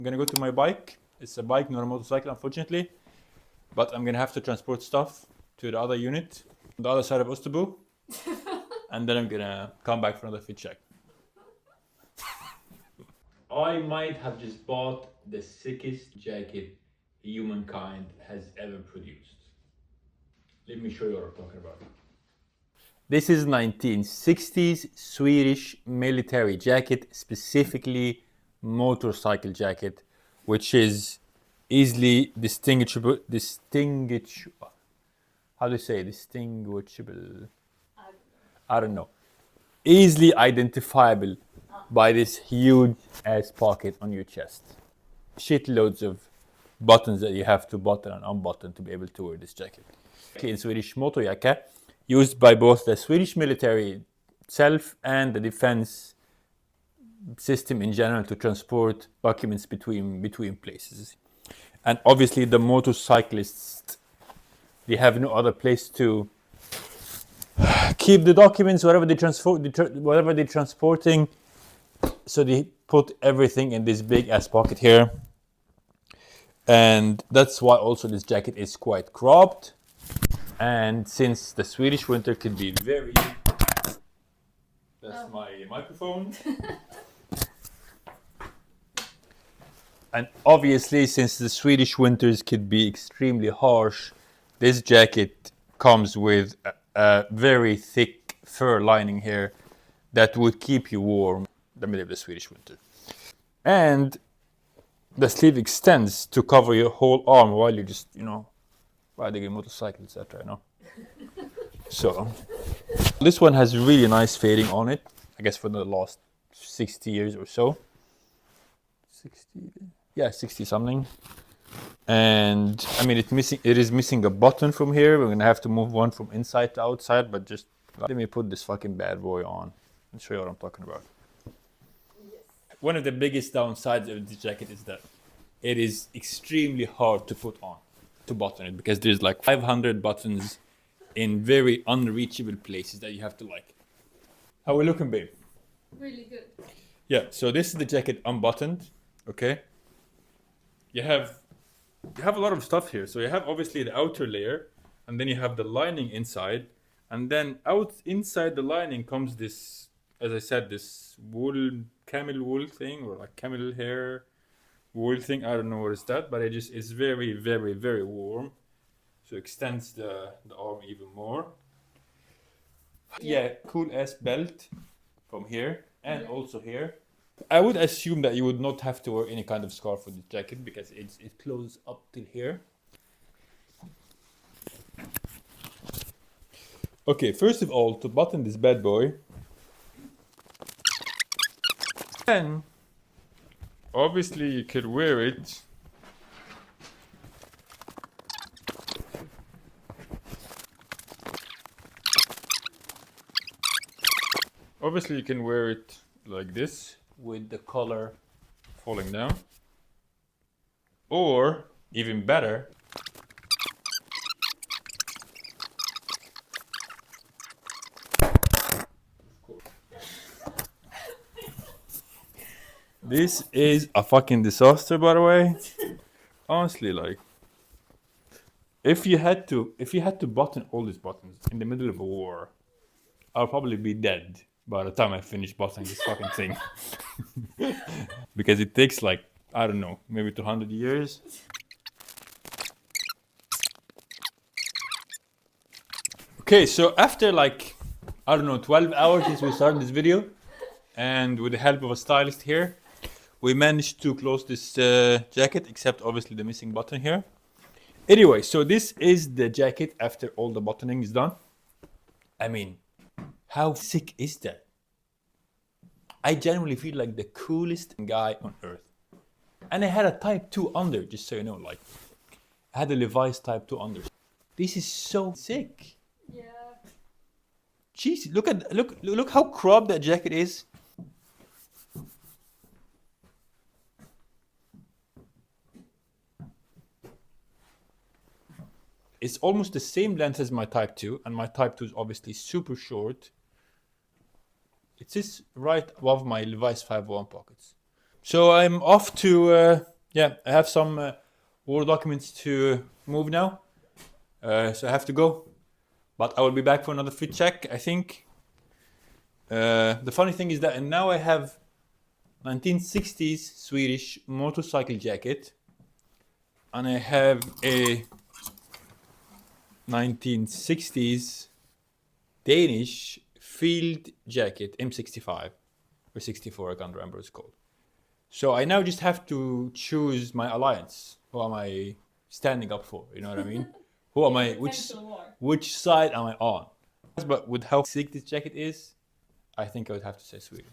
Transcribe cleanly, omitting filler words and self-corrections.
I'm gonna go to my bike. It's a bike, not a motorcycle, unfortunately. But I'm gonna have to transport stuff to the other unit on the other side of Osterbo. And then I'm gonna come back for another fit check. I might have just bought the sickest jacket humankind has ever produced. Let me show you what I'm talking about. This is 1960s Swedish military jacket, specifically motorcycle jacket, which is easily distinguishable. How do you say distinguishable? I don't know. Easily identifiable by this huge ass pocket on your chest. Shitloads of buttons that you have to button and unbutton to be able to wear this jacket. In Swedish motorjacka, used by both the Swedish military itself and the defense system in general to transport documents between places. And obviously the motorcyclists, they have no other place to keep the documents, whatever they're transporting. So they put everything in this big ass pocket here. And that's why also this jacket is quite cropped. And since the Swedish winter could be very... That's my microphone. And obviously, since the Swedish winters could be extremely harsh, this jacket comes with a very thick fur lining here that would keep you warm in the middle of the Swedish winter. And the sleeve extends to cover your whole arm while you're just, riding a motorcycle, etc. So this one has really nice fading on it, I guess for the last 60 years or so. 60 something. And I mean, it is missing a button from here. We're gonna have to move one from inside to outside, but just let me put this fucking bad boy on and show you what I'm talking about. Yes. One of the biggest downsides of this jacket is that it is extremely hard to put on, to button it, because there's like 500 buttons in very unreachable places that you have to like. How are we looking, babe? Really good. Yeah, so this is the jacket unbuttoned, okay? You have a lot of stuff here. So you have obviously the outer layer, and then you have the lining inside, and then inside the lining comes this, as I said, this camel wool thing, or like camel hair wool thing. I don't know what is that, but it's very, very, very warm. So extends the arm even more. Yeah, cool ass belt from here and also here. I would assume that you would not have to wear any kind of scarf with the jacket because it closes up till here. Okay, first of all, to button this bad boy, then obviously you could wear it like this, with the collar falling down. Or, even better, this is a fucking disaster, by the way. Honestly, like, if you had to button all these buttons in the middle of a war, I'll probably be dead by the time I finish buttoning this fucking thing. Because it takes like, I don't know, maybe 200 years. Okay, so after like, I don't know, 12 hours since we started this video, and with the help of a stylist here, we managed to close this jacket, except obviously the missing button here. Anyway, so this is the jacket after all the buttoning is done. I mean, how sick is that? I genuinely feel like the coolest guy on earth. And I had a Type 2 under, just so you know, like, I had a Levi's Type 2 under. This is so sick. Yeah. Jeez, look how cropped that jacket is. It's almost the same length as my Type 2, and my Type 2 is obviously super short. It sits right above my Levi's 501 pockets. So I'm off to Yeah, I have some Word documents to move now, so I have to go. But I will be back for another fit check, I think. The funny thing is that now I have 1960s Swedish motorcycle jacket, and I have a 1960s Danish field jacket, M65 or 64, I can't remember what it's called. So I now just have to choose my alliance. Who am I standing up for? You know what I mean? Who am I? Which side am I on? But with how sick this jacket is, I think I would have to say Sweden.